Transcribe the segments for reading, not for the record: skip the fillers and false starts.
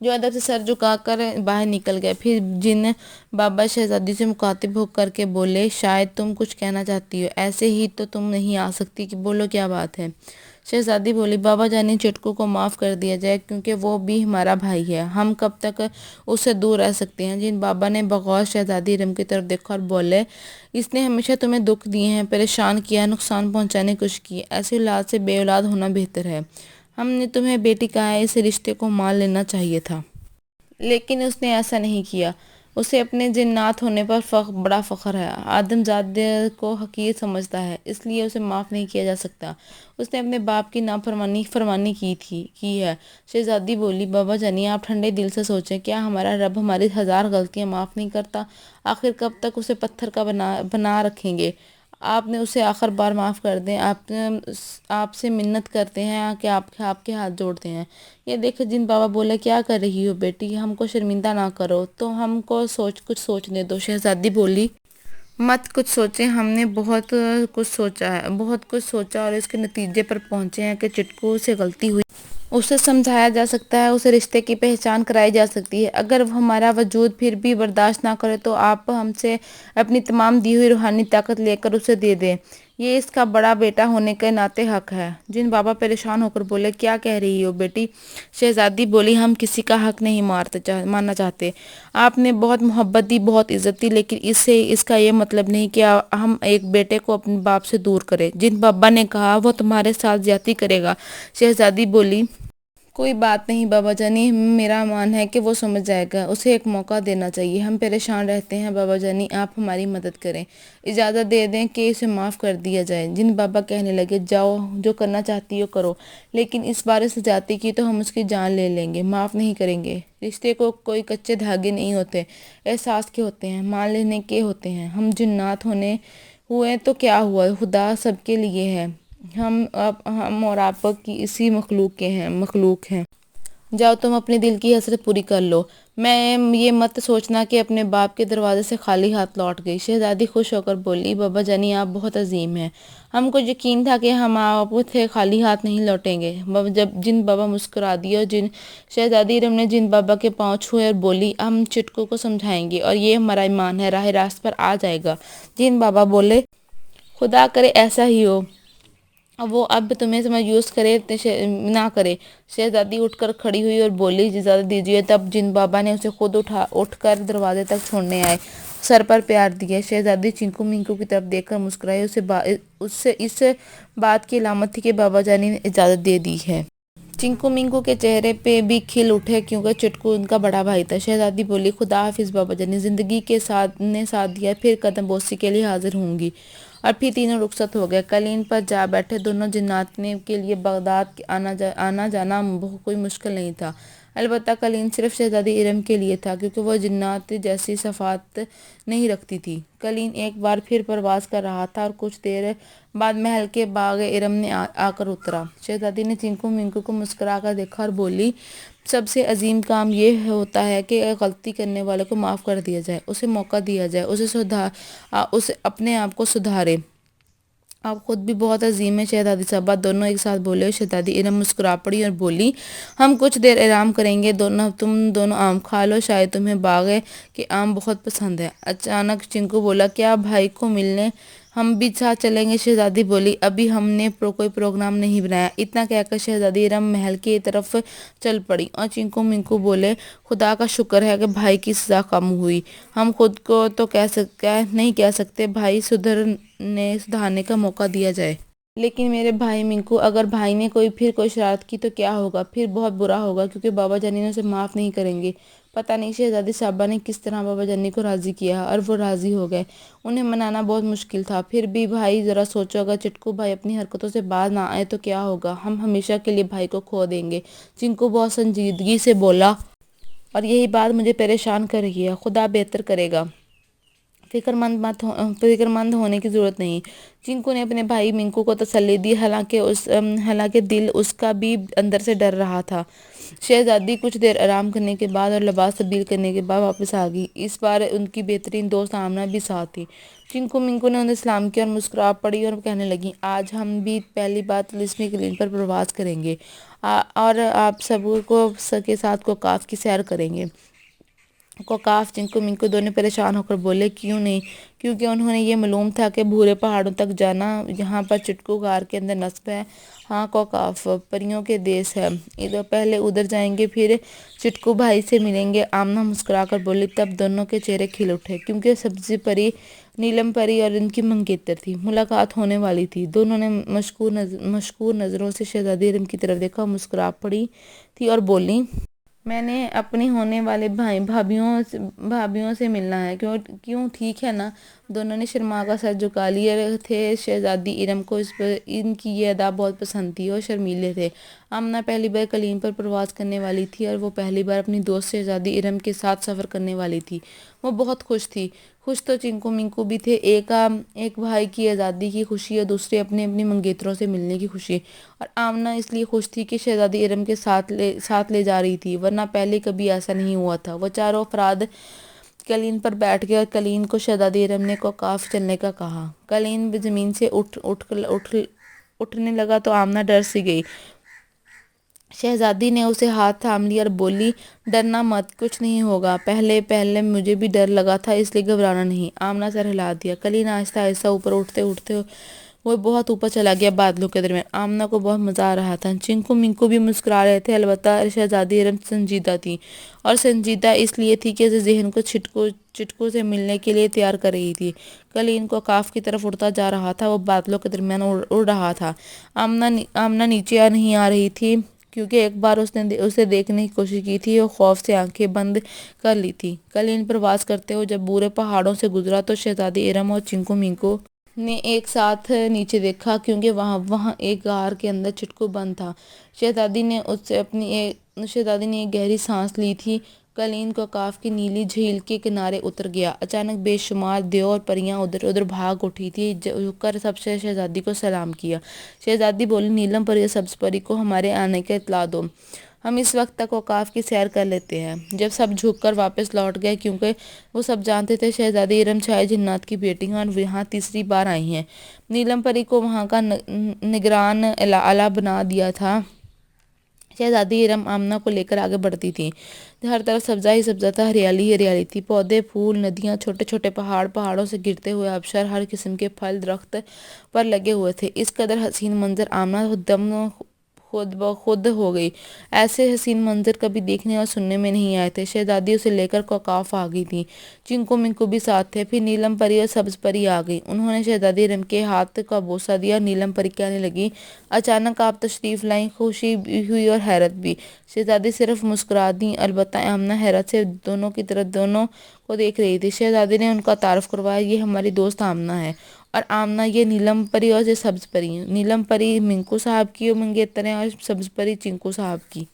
جو ادب سے سر جھکا کر باہر نکل گئے۔ پھر جن بابا شہزادی سے مخاطب ہو کر کے بولے، شاید تم کچھ کہنا چاہتی ہو، ایسے ہی تو تم نہیں آ سکتی کہ بولو کیا بات ہے۔ شہزادی بولی، بابا جانی چٹکو کو معاف کر دیا جائے کیونکہ وہ بھی ہمارا بھائی ہے، ہم کب تک اس سے دور رہ سکتے ہیں۔ جن بابا نے بغور شہزادی ارم کی طرف دیکھا اور بولے، اس نے ہمیشہ تمہیں دکھ دیے ہیں، پریشان کیا، نقصان پہنچانے کی کوشش کی، ایسی اولاد سے بے اولاد ہونا بہتر ہے۔ ہم نے تمہیں بیٹی کہا ہے، اس رشتے کو مان لینا چاہیے تھا، لیکن اس نے ایسا نہیں کیا۔ اسے اپنے جنات ہونے پر بڑا فخر ہے، آدم زادے کو حقیر سمجھتا ہے، اس لیے اسے معاف نہیں کیا جا سکتا۔ اس نے اپنے باپ کی فرمانی کی ہے۔ شہزادی بولی، بابا جانی آپ ٹھنڈے دل سے سوچیں، کیا ہمارا رب ہماری 1000 غلطیاں معاف نہیں کرتا؟ آخر کب تک اسے پتھر کا بنا رکھیں گے؟ آپ نے اسے آخر بار معاف کر دیں، آپ سے منت کرتے ہیں کہ آپ کے ہاتھ جوڑتے ہیں۔ یہ دیکھ جن بابا بولے، کیا کر رہی ہو بیٹی، ہم کو شرمندہ نہ کرو، تو ہم کو کچھ سوچنے دو۔ شہزادی بولی، مت کچھ سوچیں، ہم نے بہت کچھ سوچا اور اس کے نتیجے پر پہنچے ہیں کہ چٹکو سے غلطی ہوئی، اسے سمجھایا جا سکتا ہے، اسے رشتے کی پہچان کرائی جا سکتی ہے۔ اگر وہ ہمارا وجود پھر بھی برداشت نہ کرے تو آپ ہم سے اپنی تمام دی ہوئی روحانی طاقت لے کر اسے دے دیں، یہ اس کا بڑا بیٹا ہونے کے ناطے حق ہے۔ جن بابا پریشان ہو کر بولے، کیا کہہ رہی ہو بیٹی؟ شہزادی بولی، ہم کسی کا حق نہیں ماننا چاہتے، آپ نے بہت محبت دی، بہت عزت دی، لیکن اس کا یہ مطلب نہیں کہ ہم ایک بیٹے کو اپنے باپ سے دور کریں۔ جن بابا نے کہا، وہ تمہارے ساتھ زیادتی کرے گا۔ شہزادی بولی، کوئی بات نہیں بابا جانی، میرا مان ہے کہ وہ سمجھ جائے گا، اسے ایک موقع دینا چاہیے، ہم پریشان رہتے ہیں بابا جانی، آپ ہماری مدد کریں، اجازت دے دیں کہ اسے معاف کر دیا جائے۔ جن بابا کہنے لگے، جاؤ جو کرنا چاہتی ہو کرو، لیکن اس بار اس زیادتی کی تو ہم اس کی جان لے لیں گے، معاف نہیں کریں گے۔ رشتے کو کوئی کچے دھاگے نہیں ہوتے، احساس کے ہوتے ہیں، مان لینے کے ہوتے ہیں۔ ہم جنات ہوئے تو کیا ہوا، خدا سب کے لیے ہے، ہم اور آپ کی اسی مخلوق ہیں۔ جاؤ تم اپنے دل کی حسرت پوری کر لو، میں یہ مت سوچنا کہ اپنے باپ کے دروازے سے خالی ہاتھ لوٹ گئی۔ شہزادی خوش ہو کر بولی، بابا جانی آپ بہت عظیم ہیں، ہم کو یقین تھا کہ ہم آپ سے خالی ہاتھ نہیں لوٹیں گے۔ جب جن بابا مسکرا دیے اور شہزادی ارم نے جن بابا کے پاؤں چھوئے اور بولی، ہم چٹکو کو سمجھائیں گے اور یہ ہمارا ایمان ہے، راہ راست پر آ جائے گا۔ جن بابا بولے، خدا کرے ایسا ہی ہو، وہ اب تمہیں مایوس نہ کرے۔ شہزادی اٹھ کر کھڑی ہوئی اور بولی، اجازت دیجیے۔ تب جن بابا نے اسے خود اٹھ کر دروازے تک چھوڑنے آئے، سر پر پیار دیا۔ شہزادی چنکو منکو کی طرف دیکھ کر مسکرائی، اسے اس بات کی علامت تھی کہ بابا جانی نے اجازت دے دی ہے۔ چنکو منکو کے چہرے پہ بھی کھل اٹھے کیونکہ چٹکو ان کا بڑا بھائی تھا۔ شہزادی بولی، خدا حافظ بابا جانی، زندگی نے ساتھ دیا، پھر قدم بوسی کے لیے حاضر ہوں گی۔ اور پھر تینوں رخصت ہو گئے۔ قلین پر جا بیٹھے۔ دونوں جنات کے لیے بغداد آنا جانا کوئی مشکل نہیں تھا، البتہ قلین صرف شہزادی ارم کے لیے تھا کیونکہ وہ جنات جیسی صفات نہیں رکھتی تھی۔ قلین ایک بار پھر پرواز کر رہا تھا اور کچھ دیر بعد محل کے باغ ارم میں آ کر اترا۔ شہزادی نے چنکو منکو کو مسکرا کر دیکھا اور بولی، سب سے عظیم کام یہ ہوتا ہے کہ غلطی کرنے والے کو معاف کر دیا جائے، اسے موقع دیا جائے، اسے اپنے آپ کو سدھارے۔ آپ خود بھی بہت عظیم ہیں شہزادی صاحبہ، دونوں ایک ساتھ بولے اور شہزادی ارم مسکرا پڑی اور بولی، ہم کچھ دیر آرام کریں گے، تم دونوں آم کھا لو، شاید تمہیں باغ کے آم بہت پسند ہیں۔ اچانک چنکو بولا، کیا بھائی کو ملنے ہم بھی ساتھ چلیں گے؟ شہزادی بولی، ابھی ہم نے کوئی پروگرام نہیں بنایا۔ اتنا کہہ کر شہزادی ارم محل کی طرف چل پڑی اور چنکو منکو بولے، خدا کا شکر ہے کہ بھائی کی سزا کم ہوئی، ہم خود کو تو نہیں کہہ سکتے بھائی سدھارنے کا موقع دیا جائے۔ لیکن میرے بھائی منکو، اگر بھائی نے پھر کوئی شرارت کی تو کیا ہوگا؟ پھر بہت برا ہوگا کیونکہ بابا جانی اسے معاف نہیں کریں گے۔ پتہ نہیں شہزادی صاحبہ نے کس طرح بابا جانی کو راضی کیا اور وہ راضی ہو گئے۔ انہیں منانا بہت مشکل تھا۔ پھر بھی بھائی ذرا سوچو، اگر چٹکو بھائی اپنی حرکتوں سے باز نہ آئے تو کیا ہوگا؟ ہم ہمیشہ کے لیے بھائی کو کھو دیں گے۔ چنکو بہت سنجیدگی سے بولا، اور یہی بات مجھے پریشان کر رہی ہے، خدا بہتر کرے گا، فکر مند ہونے کی ضرورت نہیں۔ چنکو نے اپنے بھائی منکو کو تسلی دی، حالانکہ دل اس کا بھی اندر سے ڈر رہا تھا۔ شہزادی کچھ دیر آرام کرنے کے بعد اور لباس تبدیل کرنے کے بعد واپس آ گئی۔ اس بار ان کی بہترین دوست آمنہ بھی ساتھ تھی۔ چنکو منکو نے انہیں سلام کیا اور مسکرا پڑی اور کہنے لگی، آج ہم بھی پہلی بار طلسمی قلین پر پرواز کریں گے۔ اور آپ سب کو کے ساتھ کوکاف کی سیر کریں گے۔ کوکاف، چنکو منکو دونوں پریشان ہو کر بولے کیوں نہیں، کیونکہ انہوں نے یہ معلوم تھا کہ بھورے پہاڑوں تک جانا یہاں پر چٹکو غار کے اندر نصب ہے۔ ہاں کوکاف، پریوں کے دیس ہے، پہلے ادھر جائیں گے پھر چٹکو بھائی سے ملیں گے، آمنہ مسکرا کر بولی۔ تب دونوں کے چہرے کھل اٹھے کیونکہ سبزی پری نیلم پری اور ان کی منگیتر تھی، ملاقات ہونے والی تھی۔ دونوں نے مشکور نظروں سے شہزادی ارم کی طرف دیکھا، مسکرا پڑی تھی اور بولی میں نے اپنی ہونے والے بھابھیوں سے ملنا ہے، کیوں ٹھیک ہے نا؟ دونوں نے شرما کر سر جھکا لیے تھے۔ شہزادی ارم کو ان کی یہ ادا بہت پسند تھی اور شرمیلے تھے۔ آمنہ پہلی بار کلیم پر پرواز کرنے والی تھی اور وہ پہلی بار اپنی دوست شہزادی ارم کے ساتھ سفر کرنے والی تھی۔ وہ بہت خوش تھی۔ خوش تو چنکو منکو بھی تھے، ایک بھائی کی آزادی کی خوشی اور دوسری اپنی منگیتروں سے ملنے کی خوشی۔ اور آمنہ اس لیے خوش تھی کہ شہزادی ارم کے ساتھ لے جا رہی تھی، ورنہ پہلے کبھی ایسا نہیں ہوا تھا۔ وہ چاروں افراد کلین پر بیٹھ گئے اور کلین کو شہزادی ارم نے کوکاف چلنے کا کہا۔ کلین زمین سے اٹھنے لگا تو آمنہ ڈر سی گئی۔ شہزادی نے اسے ہاتھ تھام لیا اور بولی ڈرنا مت، کچھ نہیں ہوگا، پہلے مجھے بھی ڈر لگا تھا، اس لیے گھبرانا نہیں۔ آمنہ سر ہلا دیا۔ کلین آہستہ آہستہ اوپر اٹھتے وہ بہت اوپر چلا گیا بادلوں کے درمیان۔ آمنہ کو بہت مزہ آ رہا تھا۔ چنکو منکو بھی مسکرا رہے تھے، البتہ شہزادی ارم سنجیدہ تھی، اور سنجیدہ اس لیے تھی کہ ذہن کو چٹکو سے ملنے کے لیے تیار کر رہی تھی۔ کلین کوکاف کی طرف اڑتا جا رہا تھا، وہ بادلوں کے درمیان اڑ رہا تھا۔ آمنہ نیچے نہیں آ رہی تھی کیونکہ ایک بار اس نے اسے دیکھنے کی کوشش کی تھی اور خوف سے آنکھیں بند کر لی تھی۔ کلین پرواز کرتے ہوئے جب بورے پہاڑوں سے گزرا تو شہزادی ارم اور چنکو منکو نے ایک ساتھ نیچے دیکھا کیونکہ وہاں ایک غار کے اندر چٹکو بند تھا۔ شہزادی نے ایک گہری سانس لی تھی۔ کلین کوکاف کی نیلی جھیل کے کنارے اتر گیا۔ اچانک بے شمار دیو اور پریاں ادھر بھاگ اٹھی تھی۔ جھک کر سب سے شہزادی کو سلام کیا۔ شہزادی بولی نیلم پری اور سبز پری کو ہمارے آنے کا اطلاع دو، ہم اس وقت تک کوکاف کی سیر کر لیتے ہیں۔ جب سب جھک کر واپس لوٹ گئے کیونکہ وہ سب جانتے تھے شہزادی ارم چھائے جنات کی بیٹی ہیں اور وہ یہاں تیسری بار آئی ہیں۔ نیلم پری کو وہاں کا نگران اعلیٰ بنا دیا تھا۔ شہزادی ارم آمنہ کو لے کر آگے بڑھتی تھی۔ ہر طرف سبزہ ہی سبزہ تھا، ہریالی ہی ہریالی تھی، پودے، پھول، ندیاں، چھوٹے چھوٹے پہاڑوں سے گرتے ہوئے آبشار، ہر قسم کے پھل درخت پر لگے ہوئے تھے۔ اس قدر حسین منظر آمنہ دم خود بخود ہو گئی۔ ایسے حسین منظر کبھی دیکھنے اور سننے میں نہیں آئے تھے۔ شہزادی اسے لے کر کوکاف آ گئی تھی۔ چنکو منکو بھی ساتھ تھے۔ پھر نیلم پری اور سبز پری آ گئی۔ انہوں نے شہزادی ارم کے ہاتھ کا بوسہ دیا۔ نیلم پری کہنے لگی اچانک آپ تشریف لائیں، خوشی بھی ہوئی اور حیرت بھی۔ شہزادی صرف مسکرا دیں، البتہ آمنہ حیرت سے دونوں کو دیکھ رہی تھی۔ شہزادی نے ان کا تعارف کروایا، یہ ہماری دوست آمنہ ہے، اور آمنہ یہ نیلم پری اور یہ سبز پری ہیں۔ نیلم پری منکو صاحب کی منگیتر ہیں اور سبز پری چنکو صاحب کی۔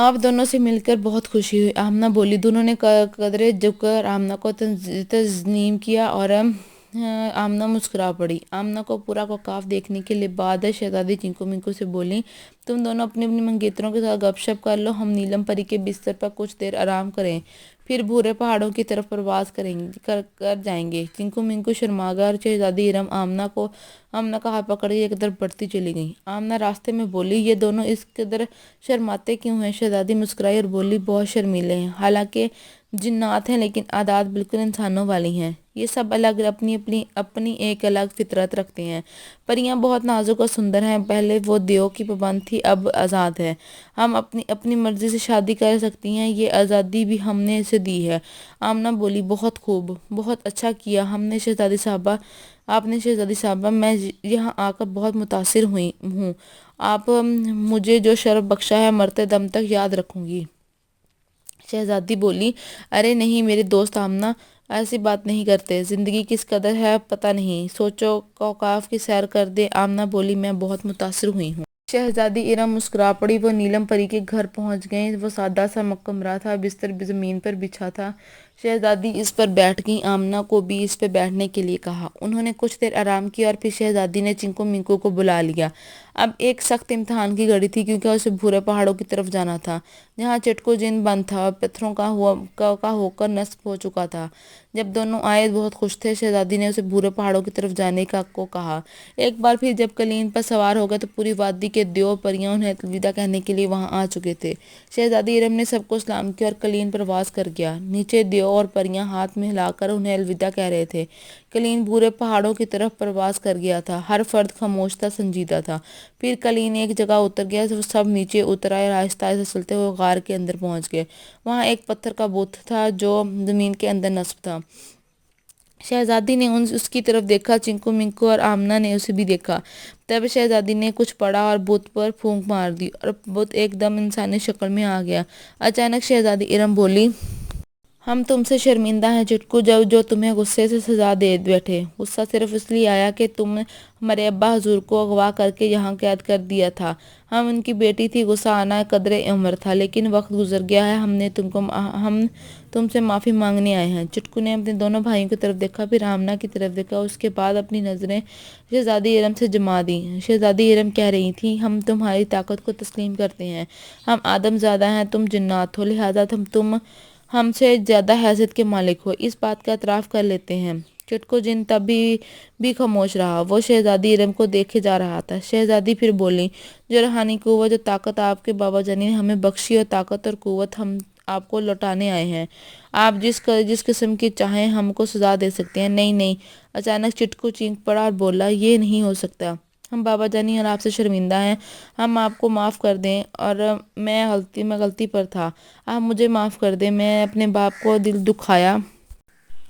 آپ دونوں سے مل کر بہت خوشی ہوئی، آمنہ بولی۔ دونوں نے قدرے جھک کر آمنہ کو تعظیم کیا اور آمنہ مسکرا پڑی۔ آمنہ کو پورا کوکاف دیکھنے کے بعد شہزادی چنکو منکو سے بولی تم دونوں اپنی منگیتروں کے ساتھ گپ شپ کر لو، ہم نیلم پری کے بستر پر کچھ دیر آرام کریں، پھر بھورے پہاڑوں کی طرف پرواز کر جائیں گے۔ چنکو منکو شرما گئے اور شہزادی ارم آمنہ کا ہاتھ پکڑ کے ایک طرف بڑھتی چلی گئیں۔ آمنہ راستے میں بولی یہ دونوں اس قدر شرماتے کیوں ہیں؟ شہزادی مسکرائی اور بولی بہت شرمیلے ہیں، حالانکہ جنات ہیں لیکن عادات بالکل انسانوں والی ہیں، یہ سب اپنی ایک الگ فطرت رکھتے ہیں۔ پریاں بہت نازک اور سندر ہیں، پہلے وہ دیو کی پابند تھی، اب آزاد ہے، ہم اپنی مرضی سے شادی کر سکتی ہیں، یہ آزادی بھی ہم نے اسے دی ہے۔ آمنہ بولی بہت خوب، بہت اچھا کیا آپ نے شہزادی صاحبہ، میں یہاں آ کر بہت متاثر ہوں، آپ مجھے جو شرف بخشا ہے مرتے دم تک یاد رکھوں گی۔ شہزادی بولی ارے نہیں میری دوست آمنہ، ایسی بات نہیں کرتے، زندگی کس قدر ہے پتہ نہیں، سوچو کوکاف کی سیر کر دے۔ آمنہ بولی میں بہت متاثر ہوئی ہوں۔ شہزادی ارم مسکرا پڑی۔ وہ نیلم پری کے گھر پہنچ گئیں۔ وہ سادہ سا کمرہ تھا، بستر بھی زمین پر بچھا تھا۔ شہزادی اس پر بیٹھ گئی۔ آمنہ کو بھی اس پہ بیٹھنے کے لیے کہا۔ انہوں نے کچھ دیر آرام کیا اور پھر شہزادی نے چنکو منکو کو بلا لیا۔ اب ایک سخت امتحان کی گھڑی تھی، کیونکہ اسے بھورے پہاڑوں کی طرف جانا تھا، جہاں چٹکو جن بند تھا اور پتھروں کا ہو کر نصب ہو چکا تھا۔ جب دونوں آئے بہت خوش تھے۔ شہزادی نے اسے بھورے پہاڑوں کی طرف جانے کو کہا۔ ایک بار پھر جب قلین پر سوار ہو گئے تو پوری وادی کے دیو پریاں انہیں الوداع کہنے کے لیے وہاں آ چکے تھے۔ شہزادی ارم نے سب کو سلام کیا اور قلین پرواز کر گیا۔ نیچے دیو اور پریاں ہاتھ میں ہلا کر انہیں الوداع کہہ رہے تھے۔ قلین بھورے پہاڑوں کی طرف پرواز کر گیا تھا۔ ہر فرد خاموش تھا، سنجیدہ تھا۔ پھر قلین ایک جگہ اتر گیا، سب نیچے اتر آئے اور آہستہ آہستہ چلتے ہوئے غار کے اندر پہنچ گئے۔ وہاں ایک پتھر کا بت تھا جو زمین کے اندر نصب تھا۔ شہزادی نے اس کی طرف دیکھا، چنکو منکو اور آمنہ نے اسے بھی دیکھا۔ تب شہزادی نے کچھ پڑھا اور بت پر پھونک مار دی اور بت ایک دم انسانی شکل میں آ گیا۔ اچانک شہزادی ارم بولی، ہم تم سے شرمندہ ہیں چٹکو، جو تمہیں غصے سے سزا دے بیٹھے۔ غصہ صرف اس لیے آیا کہ تم نے ہمارے ابا حضور کو اغوا کر کے یہاں قید کر دیا تھا۔ ہم ان کی بیٹی تھی، غصہ آنا قدرے عمر تھا، لیکن وقت گزر گیا ہے۔ ہم تم سے معافی مانگنے آئے ہیں۔ چٹکو نے اپنے دونوں بھائیوں کی طرف دیکھا، پھر آمنہ کی طرف دیکھا، اس کے بعد اپنی نظریں شہزادی ارم سے جما دیں۔ شہزادی ارم کہہ رہی تھیں، ہم تمہاری طاقت کو تسلیم کرتے ہیں۔ ہم آدم زادہ ہیں، تم جنات ہو، لہٰذا تم ہم سے زیادہ حیثیت کے مالک ہو، اس بات کا اعتراف کر لیتے ہیں۔ چٹکو جن تب بھی خاموش رہا، وہ شہزادی ارم کو دیکھے جا رہا تھا۔ شہزادی پھر بولی، جو روحانی قوت، جو طاقت آپ کے بابا جانی نے ہمیں بخشی، اور طاقت اور قوت ہم آپ کو لوٹانے آئے ہیں۔ آپ جس قسم کی چاہیں ہم کو سزا دے سکتے ہیں۔ نہیں نہیں، اچانک چٹکو چینخ پڑا اور بولا، یہ نہیں ہو سکتا۔ ہم بابا جانی اور آپ سے شرمندہ ہیں۔ ہم آپ کو معاف کر دیں، اور میں غلطی پر تھا۔ آپ مجھے معاف کر دیں، میں اپنے باپ کو دل دکھایا۔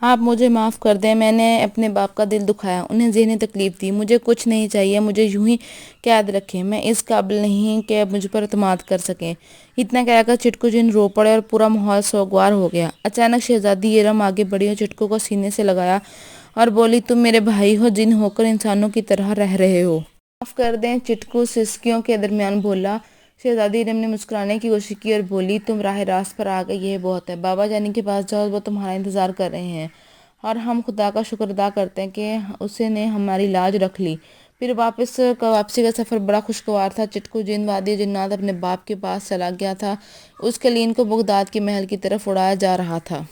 آپ مجھے معاف کر دیں، میں نے اپنے باپ کا دل دکھایا، انہیں ذہنی تکلیف دی۔ مجھے کچھ نہیں چاہیے، مجھے یوں ہی قید رکھیں، میں اس قابل نہیں کہ مجھ پر اعتماد کر سکیں۔ اتنا کہہ کر چٹکو جن رو پڑے اور پورا ماحول سوگوار ہو گیا۔ اچانک شہزادی ارم آگے بڑھی اور چٹکو کو سینے سے لگایا اور بولی، تم میرے بھائی ہو، جن ہو کر انسانوں کی طرح رہ رہے ہو۔ معاف کر دیں، چٹکو سسکیوں کے درمیان بولا۔ شہزادی ارم نے مسکرانے کی کوشش کی اور بولی، تم راہ راست پر آ گئے، یہ بہت ہے۔ بابا جانی کے پاس جاؤ، وہ تمہارا انتظار کر رہے ہیں، اور ہم خدا کا شکر ادا کرتے ہیں کہ اس نے ہماری لاج رکھ لی۔ پھر واپسی کا سفر بڑا خوشگوار تھا۔ چٹکو جن وادی جنات اپنے باپ کے پاس چلا گیا تھا۔ اس قلین کو بغداد کے محل کی طرف اڑایا جا رہا تھا۔